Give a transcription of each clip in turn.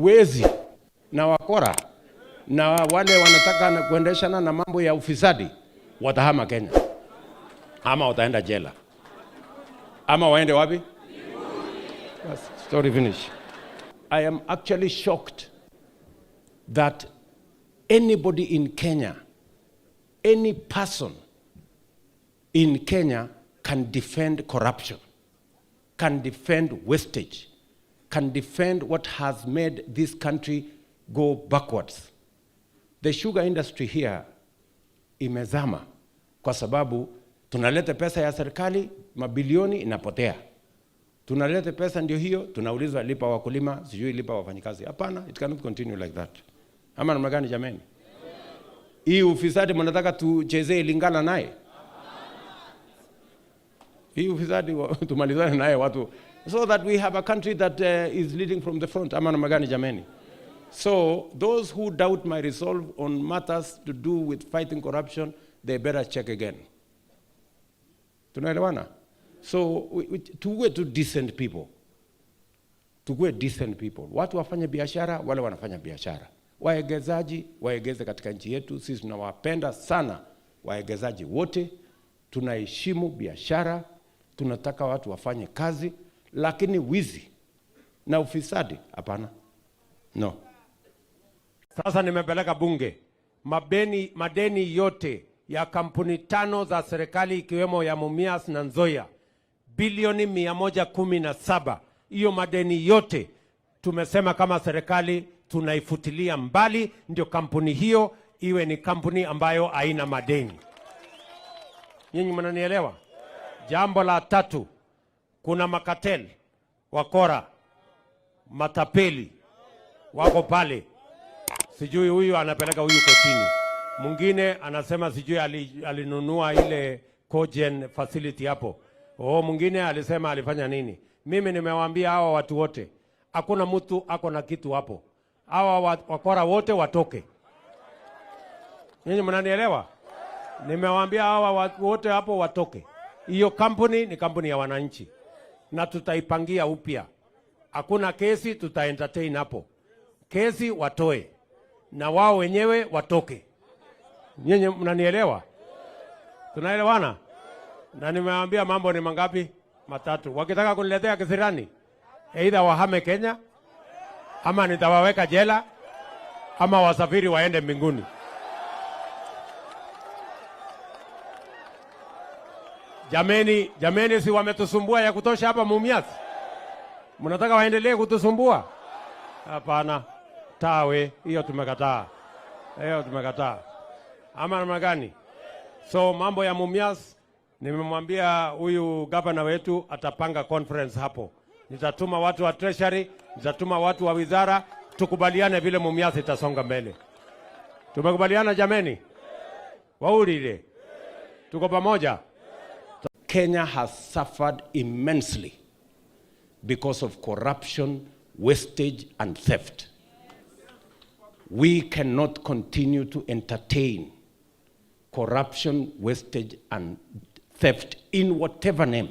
wezi na wakora na wale wanataka kuendeshana na mambo ya ufisadi watahama Kenya, ama wataenda jela, ama waende wapi? Story finish. I am actually shocked that anybody in Kenya, any person in Kenya can defend corruption, can defend wastage, can defend what has made this country go backwards. The sugar industry here imezama kwa sababu tunaleta pesa ya serikali, mabilioni inapotea. Tunaleta pesa ndio hiyo, tunaulizwa lipa wakulima, sijui lipa wafanyikazi. Hapana, it cannot continue like that. Ama namna gani jameni? Hii ufisadi mnataka tuchezee Lingala naye? Hii ufisadi tumalizane naye watu, so that we have a country that is leading from the front. Ama namna gani jameni? So those who doubt my resolve on matters to do with fighting corruption, they better check again. Tunaelewana? So tuwe tu decent people. Tuwe decent people. Watu wafanye biashara, wale wanafanya biashara. Waegezaji, waegeze katika nchi yetu. Sisi tunawapenda sana waegezaji wote. Tunaheshimu biashara. Tunataka watu wafanye kazi. Lakini wizi na ufisadi, hapana. No. Sasa nimepeleka bunge. Madeni yote ya kampuni 5 za serikali ikiwemo ya Mumias na Nzoia, bilioni 117. Hiyo madeni yote tumesema kama serikali tunaifutilia mbali, ndio kampuni hiyo iwe ni kampuni ambayo haina madeni. Nyinyi mnanielewa? Jambo la 3, kuna makatel, wakora, matapeli wako pale. Sijui huyu anapeleka huyu kotini. Mwingine anasema sijui alinunua ile cogen facility hapo. Mwingine alisema alifanya nini. Mimi nimewaambia hawa watu wote, hakuna mtu ako na kitu hapo. Hawa wakora wote watoke. Nyinyi mnanielewa? Nimewaambia hawa watu wote hapo watoke. Hiyo kampuni ni kampuni ya wananchi na tutaipangia upya. Hakuna kesi tutaentertain hapo. Kesi watoe na wao wenyewe watoke. Nyinyi mnanielewa? Tunaelewana? Na nimewaambia mambo ni mangapi? 3. Wakitaka kuniletea kisirani, either wahame Kenya, ama nitawaweka jela, ama wasafiri waende mbinguni. Jameni si wametusumbua ya kutosha hapa Mumias? Mnataka waendelee kutusumbua? Hapana. Tawe, hiyo tumekataa. Hiyo tumekataa. Ama namna gani? So mambo ya Mumias, nimemwambia huyu gavana wetu atapanga conference hapo. Nitatuma watu wa Treasury, nitatuma watu wa wizara, tukubaliane vile Mumias itasonga mbele. Tumekubaliana jameni? Waulile. Tuko pamoja? Kenya has suffered immensely because of corruption, wastage and theft. We cannot continue to entertain corruption, wastage and theft in whatever name.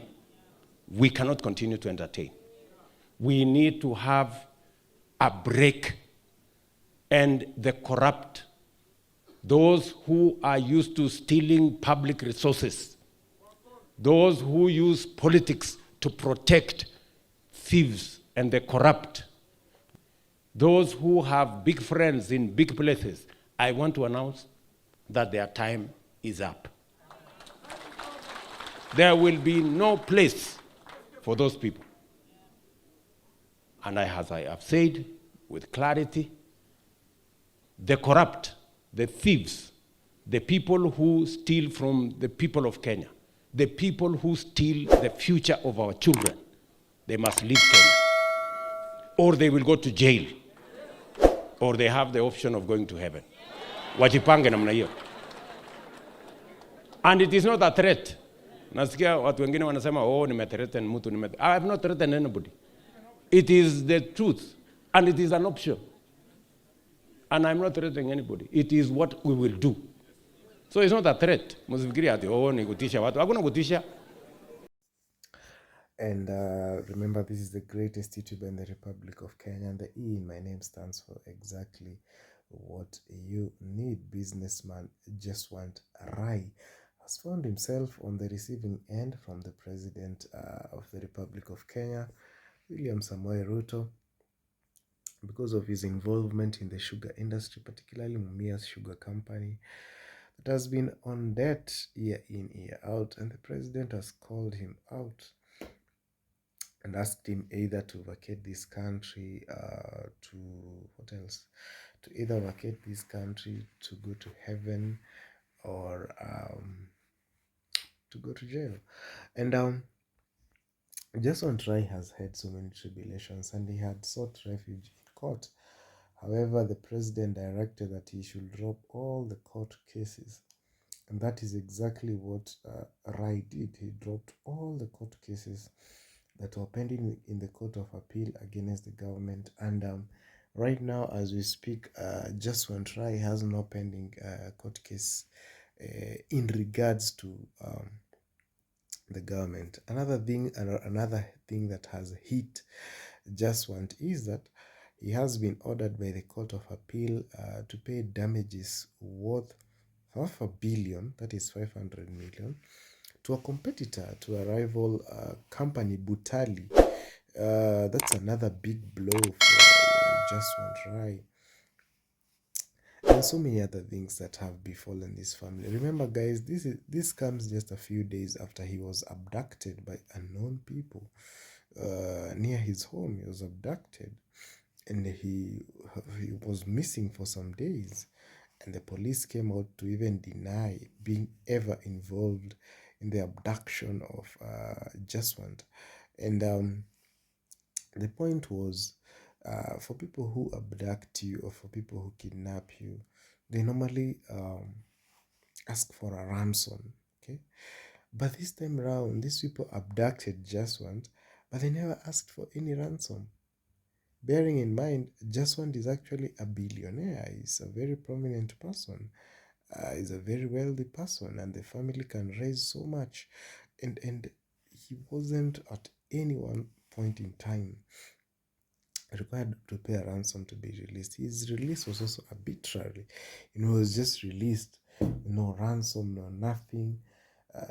We cannot continue to entertain. We need to have a break, and the corrupt, those who are used to stealing public resources, those who use politics to protect thieves and the corrupt, those who have big friends in big places, I want to announce that their time is up. There will be no place for those people. And as I have said with clarity, the corrupt, the thieves, the people who steal from the people of Kenya, the people who steal the future of our children, they must leave Kenya. Or they will go to jail. Or they have the option of going to heaven. Wajipange namna hiyo. And it is not a threat. Nasikia watu wengine wanasema nimethreaten mtu. I have not threatened anybody. It is the truth. And it is an option. And I'm not threatening anybody. It is what we will do. So it's not a threat. Msifikiri ati ni kutisha watu. Hakuna kutisha. And remember, this is the greatest YouTuber in the Republic of Kenya, and the E in my name stands for exactly what you need. Businessman Jaswant Rai has found himself on the receiving end from the President of the Republic of Kenya, William Samoei Ruto, because of his involvement in the sugar industry, particularly Mumia's Sugar Company, that has been on debt year in, year out, and the President has called him out and asked him either to vacate this country, to what else? To either vacate this country, to go to heaven, or to go to jail. And Jason Try has had so many tribulations, and he had sought refuge in court. However, the president directed that he should drop all the court cases. And that is exactly what Rai did. He dropped all the court cases that were pending in the Court of Appeal against the government. And right now, as we speak, Jaswant Rai has no pending court case in regards to the government. Another thing that has hit Jaswant is that he has been ordered by the Court of Appeal to pay damages worth half a billion, that is 500 million, to a competitor, to a rival company, Butali. That's another big blow for Jaswant Rai. And so many other things that have befallen this family. Remember, guys, this comes just a few days after he was abducted by unknown people near his home. He was abducted, and he was missing for some days. And the police came out to even deny being ever involved in the abduction of Jaswant. And the point was, for people who abduct you or for people who kidnap you, they normally ask for a ransom. Okay, but this time around, these people abducted Jaswant, but they never asked for any ransom. Bearing in mind, Jaswant is actually a billionaire. He's a very prominent person. He's a very wealthy person, and the family can raise so much. And he wasn't at any one point in time required to pay a ransom to be released. His release was also arbitrary. He was just released, no ransom, no nothing.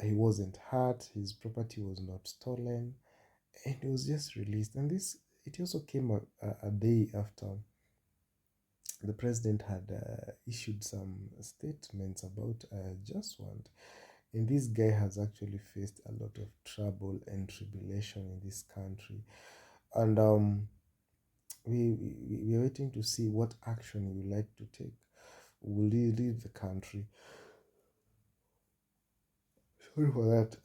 He wasn't hurt. His property was not stolen, and he was just released. And this it also came a day after the president had issued some statements about Jaswant. And this guy has actually faced a lot of trouble and tribulation in this country. And we are waiting to see what action he would like to take. Will he leave the country? Sorry for that.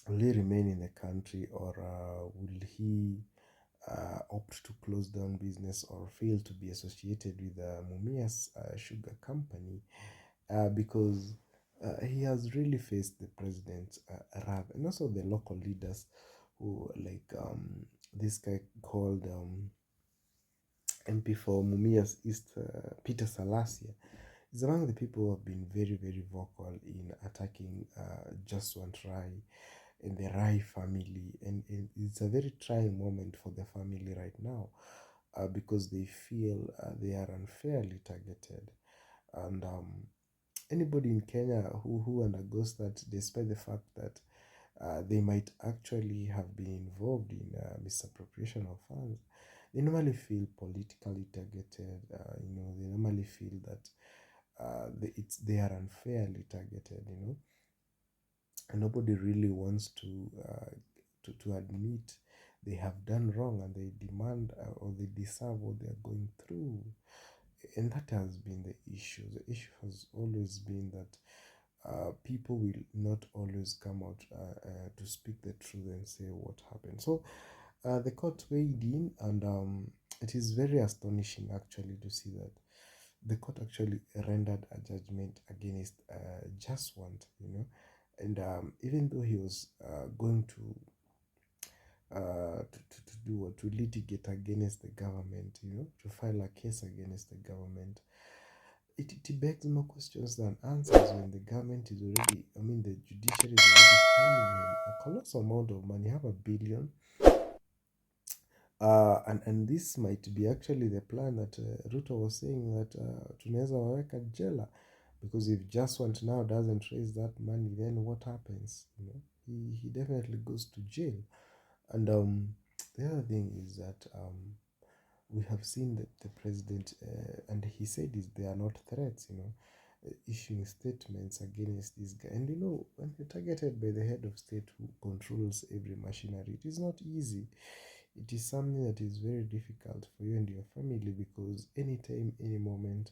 Will he remain in the country, or will he opt to close down business or fail to be associated with Mumia's sugar company? Because he has really faced the president's wrath, and also the local leaders who, like this guy called MP for Mumias East, Peter Salasia, is among the people who have been very, very vocal in attacking Jaswant Rai and the Rai family. And it's a very trying moment for the family right now because they feel they are unfairly targeted. And anybody in Kenya who undergoes that, despite the fact that they might actually have been involved in misappropriation of funds, they normally feel politically targeted. They normally feel that they are unfairly targeted. And nobody really wants to admit they have done wrong, and they demand or they deserve what they are going through. And that has been the issue. The issue has always been that people will not always come out to speak the truth and say what happened. So the court weighed in, and it is very astonishing actually to see that the court actually rendered a judgment against Jaswant, and even though he was going to do what, to litigate against the government, to file a case against the government, it begs more questions than answers when the government is already, I mean, the judiciary is already finding him a colossal amount of money, half a billion. And this might be actually the plan that Ruto was saying that tunaweza waweka jela, because if Jaswant now doesn't raise that money, then what happens? You know, he definitely goes to jail. And the other thing is that we have seen that the president, and he said they are not threats, you know, issuing statements against this guy. And you know, when you're targeted by the head of state who controls every machinery, it is not easy. It is something that is very difficult for you and your family, because anytime, any moment,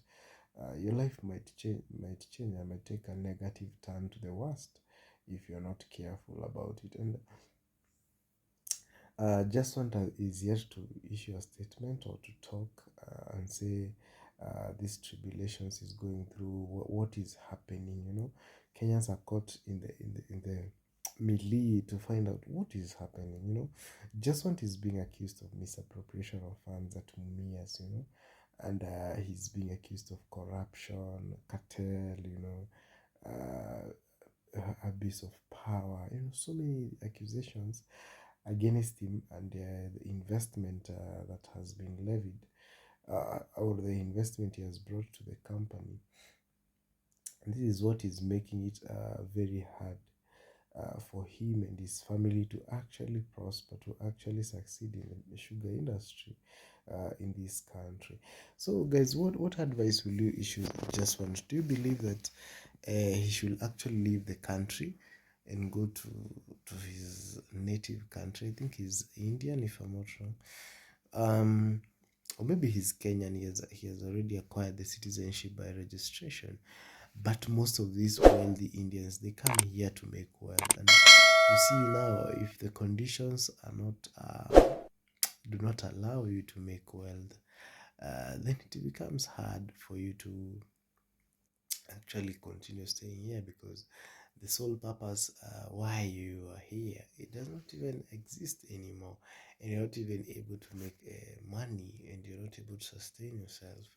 your life might change and might take a negative turn to the worst if you're not careful about it. And Jaswant is yet to issue a statement or to talk and say this tribulations is going through, what is happening. You know, Kenyans are caught in the melee to find out what is happening. You know, Jaswant is being accused of misappropriation of funds at Mumias. You know, and he's being accused of corruption, cartel. You know, abuse of power. You know, so many accusations against him, and the investment that has been levied, or the investment he has brought to the company. And this is what is making it very hard for him and his family to actually prosper, to actually succeed in the sugar industry in this country. So, guys, what advice will you issue Jaswant? Do you believe that he should actually leave the country and go to his native country? I think he's Indian, if I'm not wrong. Or maybe he's Kenyan. He has already acquired the citizenship by registration. But most of these wealthy Indians, they come here to make wealth. And you see now, if the conditions are not do not allow you to make wealth, then it becomes hard for you to actually continue staying here, because the sole purpose why you are here, it does not even exist anymore, and you're not even able to make money, and you're not able to sustain yourself,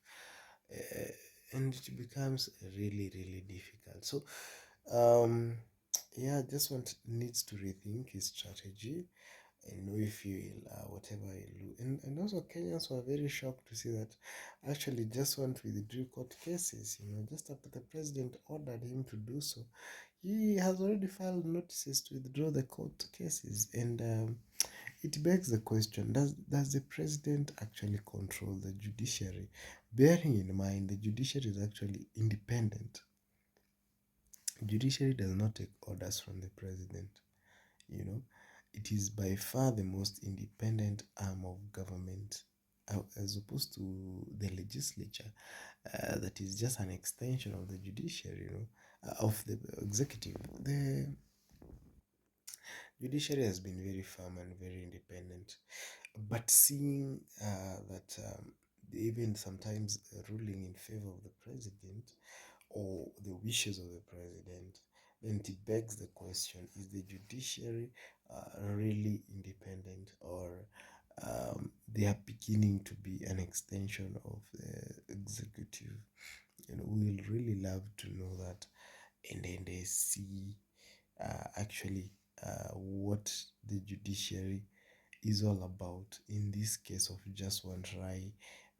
uh, and it becomes really difficult. So yeah, this one needs to rethink his strategy and know if you will whatever he'll do. And also Kenyans were very shocked to see that actually just want to withdraw court cases, you know, just after the president ordered him to do so. He has already filed notices to withdraw the court cases. And it begs the question, does the president actually control the judiciary? Bearing in mind the judiciary is actually independent. Judiciary does not take orders from the president. You know, it is by far the most independent arm of government, as opposed to the legislature, that is just an extension of the judiciary, you know, of the executive. The judiciary has been very firm and very independent, but seeing that even sometimes ruling in favor of the president or the wishes of the president, then it begs the question, is the judiciary really independent, or they are beginning to be an extension of the executive? You know, we will really love to know that, and then they see actually what the judiciary is all about in this case of Jaswant Rai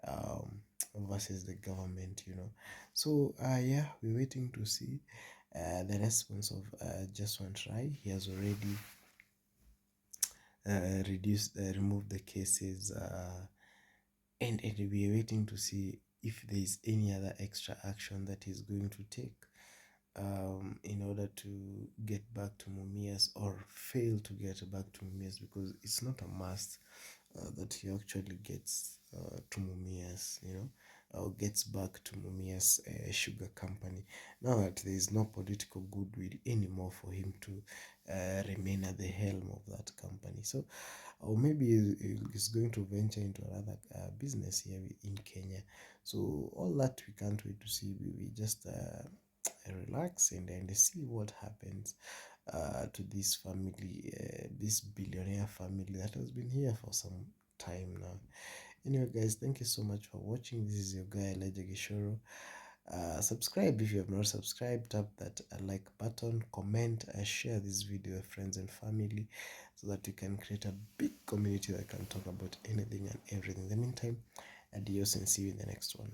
um, versus the government, you know. So yeah, we're waiting to see the response of Jaswant Rai. He has already removed the cases, and we are waiting to see if there is any other extra action that he's going to take in order to get back to Mumias, or fail to get back to Mumias, because it's not a must that he actually gets to Mumias, you know, or gets back to Mumias sugar company. Now that there is no political goodwill anymore for him to remain at the helm of that company. So, or maybe he's going to venture into another business here in Kenya. So all that we can't wait to see. We just relax and see what happens to this family, this billionaire family that has been here for some time now. Anyway, guys, thank you so much for watching. This is your guy Elijah Gishoro. Subscribe if you have not subscribed. Tap that like button, comment, share this video with friends and family, so that you can create a big community that can talk about anything and everything. In the meantime, adios and see you in the next one.